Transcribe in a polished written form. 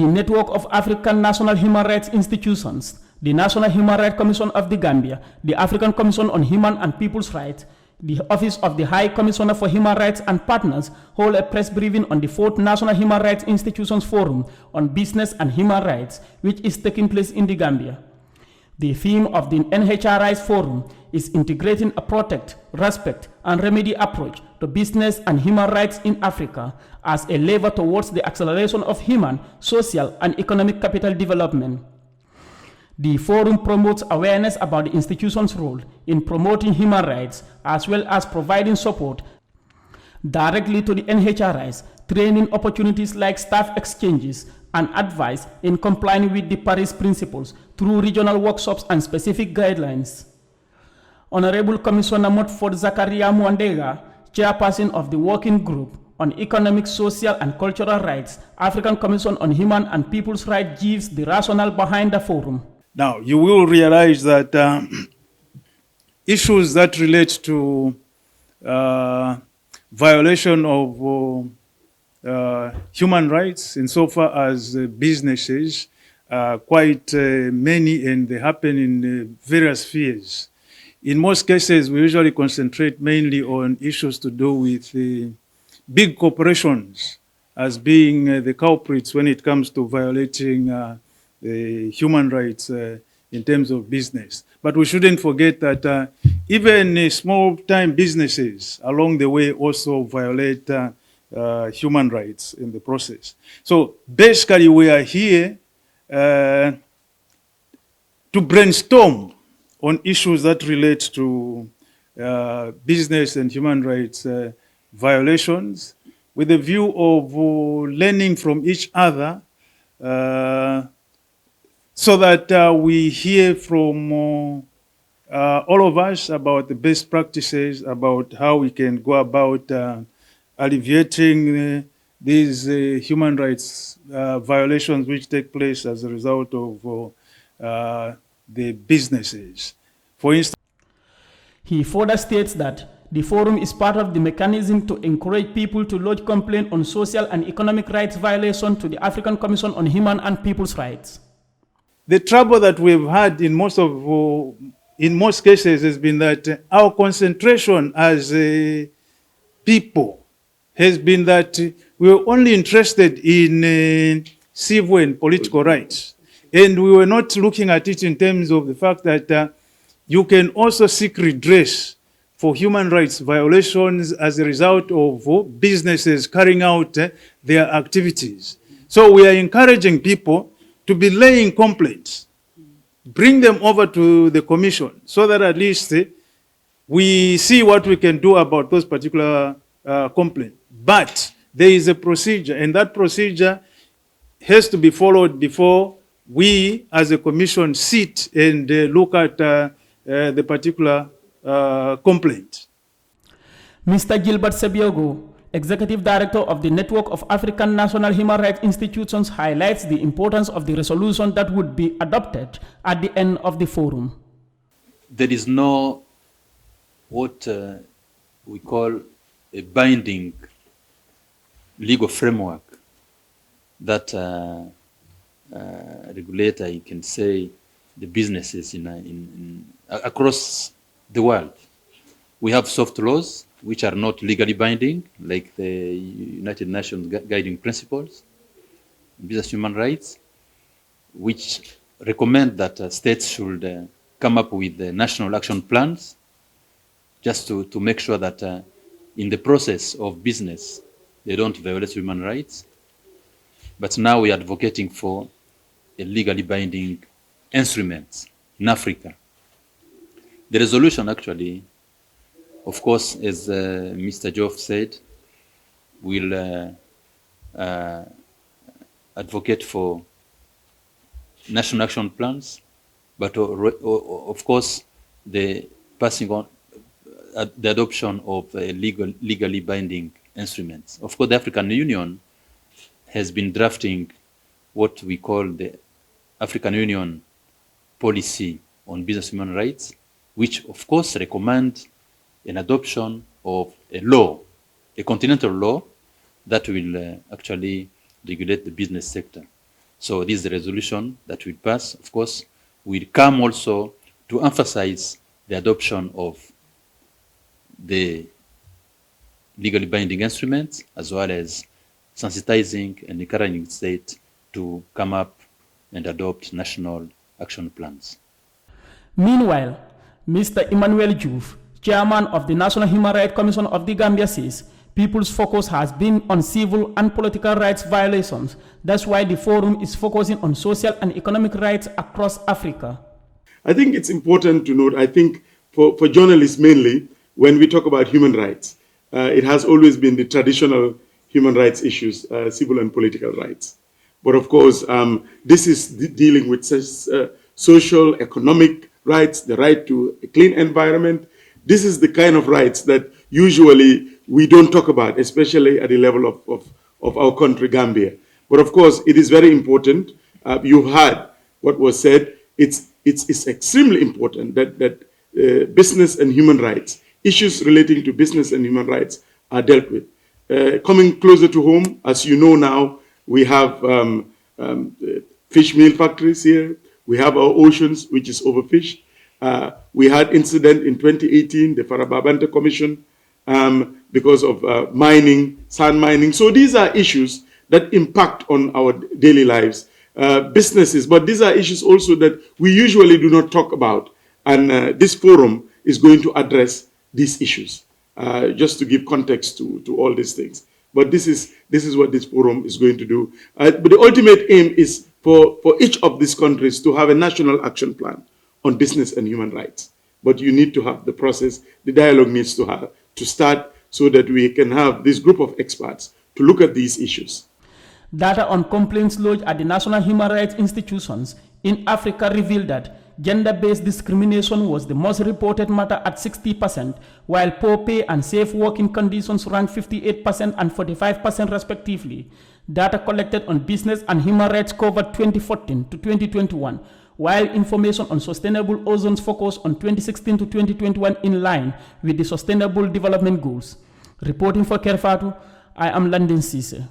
the Network of African National Human Rights Institutions, the National Human Rights Commission of the Gambia, the African Commission on Human and People's Rights, the Office of the High Commissioner for Human Rights and partners hold a press briefing on the 4th National Human Rights Institutions Forum on Business and Human Rights, which is taking place in the Gambia. The theme of the NHRIs Forum is integrating a protect, respect, and remedy approach to business and human rights in Africa as a lever towards the acceleration of human, social, and economic capital development. The forum promotes awareness about the institution's role in promoting human rights, as well as providing support directly to the NHRIs, training opportunities like staff exchanges, and advice in complying with the Paris Principles through regional workshops and specific guidelines. Honorable Commissioner Motford Zakaria Mwandega, chairperson of the Working Group on Economic, Social, and Cultural Rights, African Commission on Human and People's Rights, gives the rationale behind the forum. Now, you will realize that issues that relate to violation of human rights insofar as businesses are quite many, and they happen in various spheres. In most cases, we usually concentrate mainly on issues to do with big corporations as being the culprits when it comes to violating the human rights in terms of business. But we shouldn't forget that even small-time businesses along the way also violate human rights in the process. So basically we are here to brainstorm on issues that relate to business and human rights violations with a view of learning from each other so that we hear from all of us about the best practices, about how we can go about alleviating these human rights violations which take place as a result of the businesses. For instance, he further states that the forum is part of the mechanism to encourage people to lodge complaint on social and economic rights violation to the African Commission on Human and People's Rights. The trouble that we've had in most cases has been that our concentration as people has been that we were only interested in civil and political rights. And we were not looking at it in terms of the fact that you can also seek redress for human rights violations as a result of businesses carrying out their activities. So we are encouraging people to be laying complaints, bring them over to the commission so that at least we see what we can do about those particular complaints. But there is a procedure, and that procedure has to be followed before we as a commission sit and look at the particular complaint. Mr. Gilbert Sebiogo, Executive Director of the Network of African National Human Rights Institutions, highlights the importance of the resolution that would be adopted at the end of the forum. There is no what we call a binding legal framework that regulator, you can say, the businesses across the world. We have soft laws which are not legally binding, like the United Nations Guiding Principles, Business Human Rights, which recommend that states should come up with national action plans just to make sure that in the process of business, they don't violate human rights. But now we are advocating for a legally binding instruments in Africa. The resolution actually, of course, as Mr. Joff said, will advocate for national action plans, but of course, the passing on the adoption of legally binding instruments. Of course, the African Union has been drafting what we call the African Union policy on business human rights, which of course recommend an adoption of a law, a continental law that will actually regulate the business sector. So this is the resolution that will pass. Of course, will come also to emphasize the adoption of the legally binding instruments, as well as sensitizing and encouraging the state to come up and adopt national action plans. Meanwhile, Mr. Emmanuel Diouf, chairman of the National Human Rights Commission of the Gambia, says people's focus has been on civil and political rights violations. That's why the forum is focusing on social and economic rights across Africa. I think it's important to note, I think for journalists mainly, when we talk about human rights, it has always been the traditional human rights issues, civil and political rights. But of course, this is dealing with social, economic rights, the right to a clean environment. This is the kind of rights that usually we don't talk about, especially at the level of our country, Gambia. But of course, it is very important. You heard what was said. It's extremely important that business and human rights, issues relating to business and human rights are dealt with. Coming closer to home, as you know now, we have fish meal factories here. We have our oceans, which is overfished. We had incident in 2018, the Farababanta Commission, because of mining, sand mining. So these are issues that impact on our daily lives, businesses. But these are issues also that we usually do not talk about. And this forum is going to address these issues, just to give context to all these things. But this is what this forum is going to do. But the ultimate aim is for each of these countries to have a national action plan on business and human rights. But you need to have the process, the dialogue needs to start so that we can have this group of experts to look at these issues. Data on complaints lodged at the national human rights institutions in Africa revealed that gender-based discrimination was the most reported matter at 60%, while poor pay and safe working conditions ranked 58% and 45% respectively. Data collected on business and human rights covered 2014 to 2021, while information on sustainable ozone focused on 2016 to 2021 in line with the Sustainable Development Goals. Reporting for Kerr, Fatou, I am Landin Cisse.